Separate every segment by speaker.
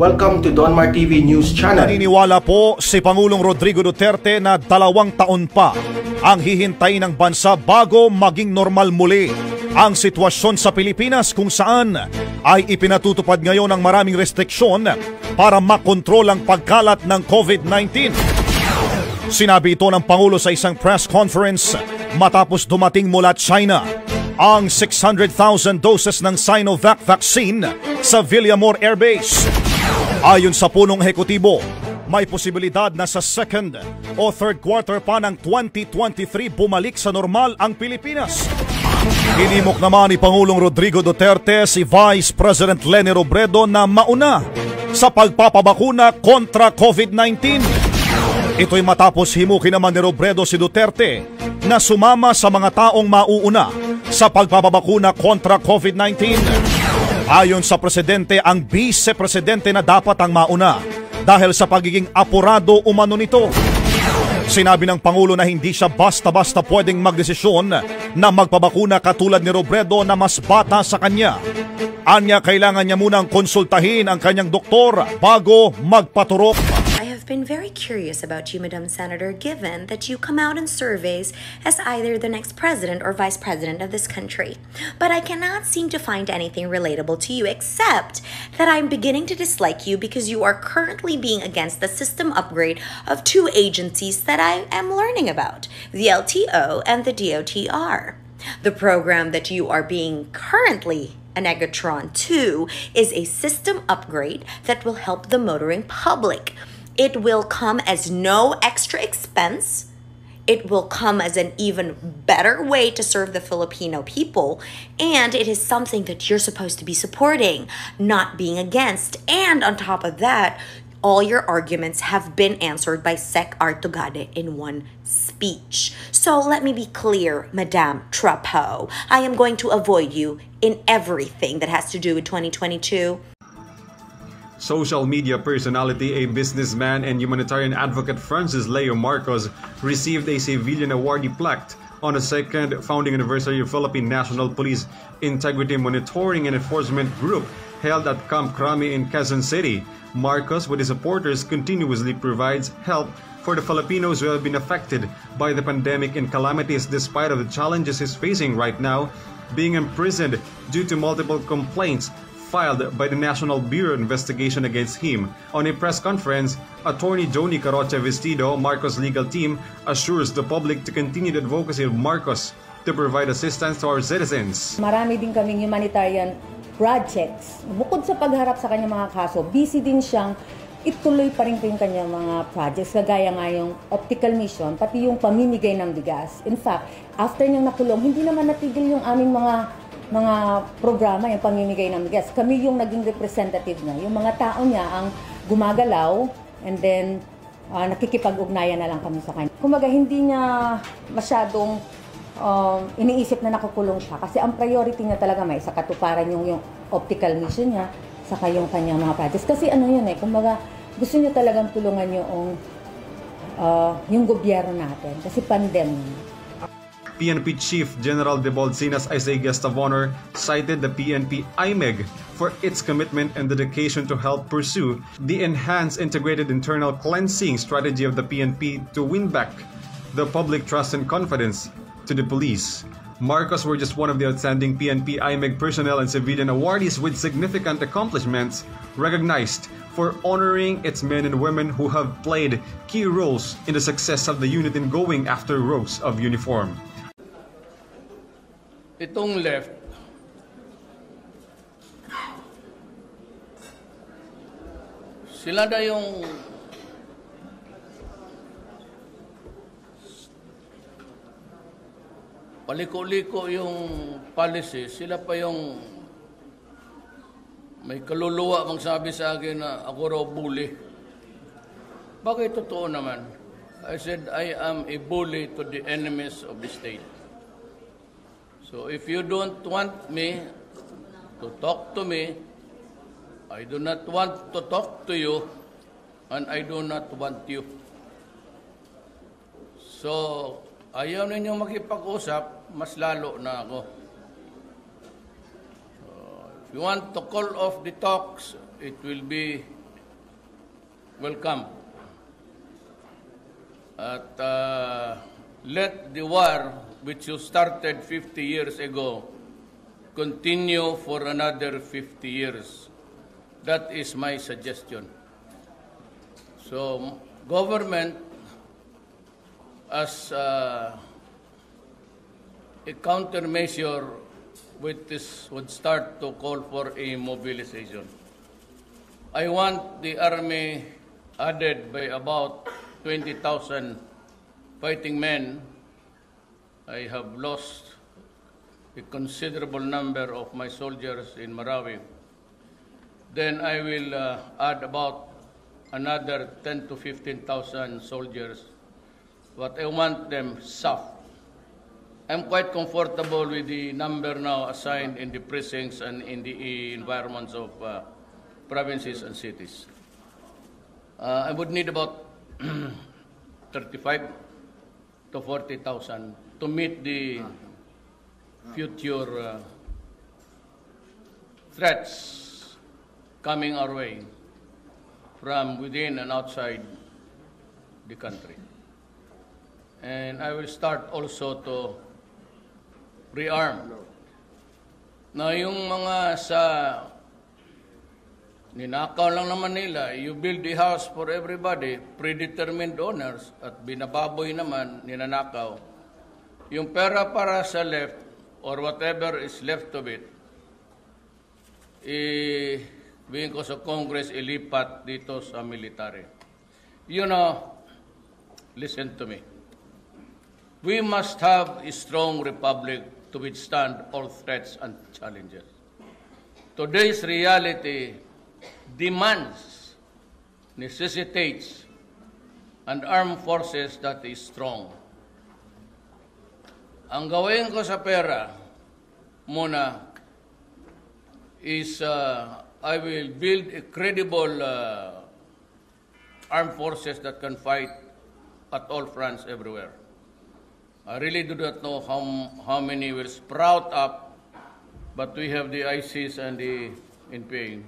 Speaker 1: Welcome to Donmar TV News Channel.
Speaker 2: Naniniwala po si Pangulong Rodrigo Duterte na 2 taon pa ang hihintay ng bansa bago maging normal muli ang sitwasyon sa Pilipinas, kung saan ay ipinatutupad ngayon ng maraming restriksyon para makontrol ang pagkalat ng COVID-19. Sinabi ito ng Pangulo sa isang press conference matapos dumating mula China ang 600,000 doses ng Sinovac vaccine sa Villamor Air Base. Ayon sa punong ehekutibo, may posibilidad na sa second o third quarter pa ng 2023 bumalik sa normal ang Pilipinas. Hinimok naman ni Pangulong Rodrigo Duterte si Vice President Leni Robredo na mauna sa pagpapabakuna kontra COVID-19. Ito'y matapos himukin naman ni Robredo si Duterte na sumama sa mga taong mauuna sa pagpapabakuna kontra COVID-19. Ayon sa presidente, ang vice-presidente na dapat ang mauna dahil sa pagiging apurado umano nito. Sinabi ng Pangulo na hindi siya basta-basta pwedeng magdesisyon na magpabakuna katulad ni Robredo na mas bata sa kanya. Anya, kailangan niya munang konsultahin ang kanyang doktor bago magpaturok.
Speaker 3: I have been very curious about you, Madam Senator, given that you come out in surveys as either the next president or vice president of this country. But I cannot seem to find anything relatable to you except that I'm beginning to dislike you because you are currently being against the system upgrade of 2 agencies that I am learning about, the LTO and the DOTR. The program that you are being currently a negatron to is a system upgrade that will help the motoring public. It will come as no extra expense. It will come as an even better way to serve the Filipino people. And it is something that you're supposed to be supporting, not being against. And on top of that, all your arguments have been answered by Sec. Artugade in one speech. So let me be clear, Madame Trapo. I am going to avoid you in everything that has to do with 2022.
Speaker 4: Social media personality, a businessman and humanitarian advocate Francis Leo Marcos received a civilian awardee plaque on the 2nd founding anniversary of Philippine National Police Integrity Monitoring and Enforcement Group held at Camp Crame in Quezon City. Marcos, with his supporters, continuously provides help for the Filipinos who have been affected by the pandemic and calamities despite of the challenges he's facing right now, being imprisoned due to multiple complaints filed by the National Bureau of Investigation against him. On a press conference, Attorney Joni Carocha Vestido, Marcos' legal team, assures the public to continue the advocacy of Marcos to provide assistance to our citizens.
Speaker 5: Marami din kaming humanitarian projects. Bukod sa pagharap sa kanyang mga kaso, busy din siyang ituloy pa rin yung kanyang mga projects, kagaya nga yung optical mission, pati yung pamimigay ng bigas. In fact, after niyang nakulong, hindi naman natigil yung aming mga programa, yung pamimigay ng bigas. Kami yung naging representative niya. Yung mga tao niya ang gumagalaw and then nakikipag-ugnayan na lang kami sa kanya. Kumaga, hindi niya masyadong iniisip na nakakulong siya. Kasi ang priority niya talaga may sa katuparan yung optical mission niya saka yung kanyang mga projects. Kasi ano yun kumaga, gusto niya talagang tulungan yung gobyerno natin. Kasi pandemya.
Speaker 4: PNP Chief General De Bolsinas, as a guest of honor, cited the PNP IMEG for its commitment and dedication to help pursue the enhanced integrated internal cleansing strategy of the PNP to win back the public trust and confidence to the police. Marcos were just one of the outstanding PNP IMEG personnel and civilian awardees with significant accomplishments recognized for honoring its men and women who have played key roles in the success of the unit in going after rows of uniform.
Speaker 6: Itong left, sila na yung paliko-liko yung policy, sila pa yung may kaluluwa magsabi sa akin na ako raw bully. Bakit totoo naman? I said, I am a bully to the enemies of the state. So if you don't want me to talk to me, I do not want to talk to you, and I do not want you. So, ayaw ninyong makipag-usap, mas lalo na ako. If you want to call off the talks, it will be will come. At let the war which you started 50 years ago continue for another 50 years. That is my suggestion. So, government as a countermeasure with this would start to call for a mobilization. I want the army added by about 20,000 fighting men. I have lost a considerable number of my soldiers in Marawi. Then I will add about another 10 to 15,000 soldiers, but I want them soft. I'm quite comfortable with the number now assigned in the precincts and in the environments of provinces and cities. I would need about 35 to 40,000 to meet the future threats coming our way from within and outside the country. And I will start also to rearm. Na yung mga sa ninakaw lang naman nila, you build the house for everybody, predetermined owners, at binababoy naman, ninanakaw. Yung pera para sa left, or whatever is left of it, bigyan ko sa Congress, ilipat dito sa military. You know, listen to me. We must have a strong republic to withstand all threats and challenges. Today's reality demands, necessitates, an armed forces that is strong. Ang gawin ko sa pera muna is I will build a credible armed forces that can fight at all fronts everywhere. I really do not know how many will sprout up, but we have the ISIS and the NPA.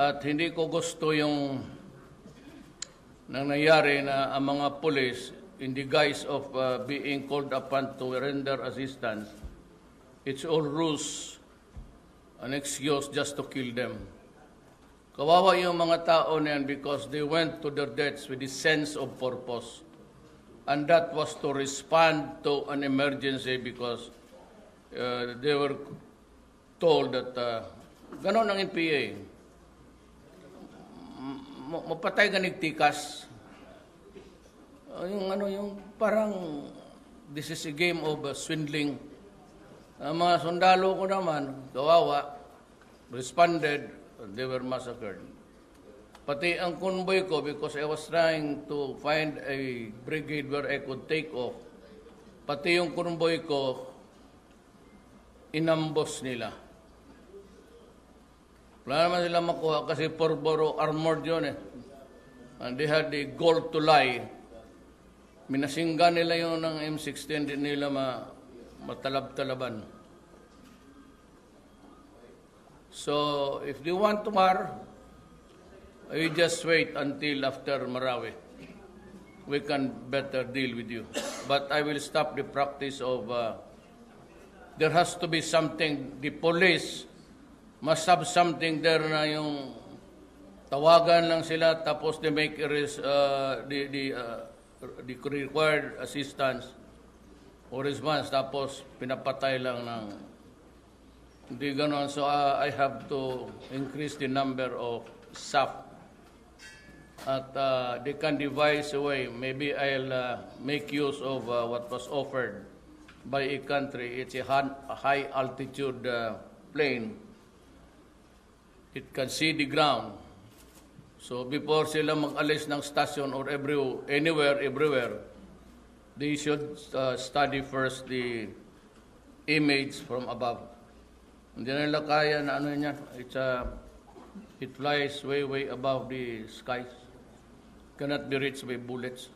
Speaker 6: At hindi ko gusto yung nangyayari na ang mga police, in the guise of being called upon to render assistance, it's all ruse, an excuse just to kill them. Kawawa yung mga tao na yan because they went to their deaths with a sense of purpose. And that was to respond to an emergency because they were told that ganon ang NPA. Mapatay ganig tikas. Yung parang this is a game of swindling. Ang mga sundalo ko naman, kawawa, responded, they were massacred. Pati ang convoy ko, because I was trying to find a brigade where I could take off, pati yung convoy ko, inambos nila. Wala naman sila makuha kasi Porboro armored yun eh. And they had the goal to lie. Minasinggan nila yun ng M16, din nila matalab-talaban. So, if they want to war, I just wait until after Marawi. We can better deal with you. But I will stop the practice of, there has to be something, the police must have something there na yung tawagan lang sila tapos they make the required assistance or response tapos pinapatay lang ng hindi ganon. So I have to increase the number of staff at they can devise a way. Maybe I'll make use of what was offered by a country. It's a high altitude plane. It can see the ground. So before sila mag-alis ng station or everywhere, they should study first the image from above. Hindi na nila kaya na ano niya, it flies way above the skies. Cannot be reached by bullets.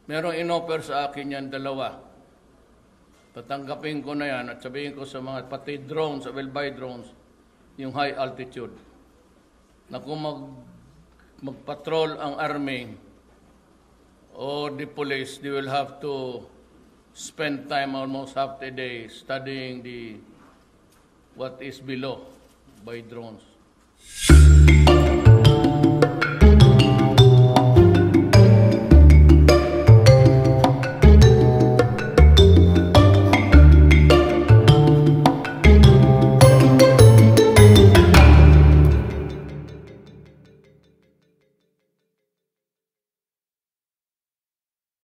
Speaker 6: Merong inoffer sa akin yan, 2. Tatanggapin ko na yan at sabihin ko sa mga pati drones, I will buy drones, yung high altitude. na kung magpatrol ang army or the police, they will have to spend time almost half a day studying what is below by drones.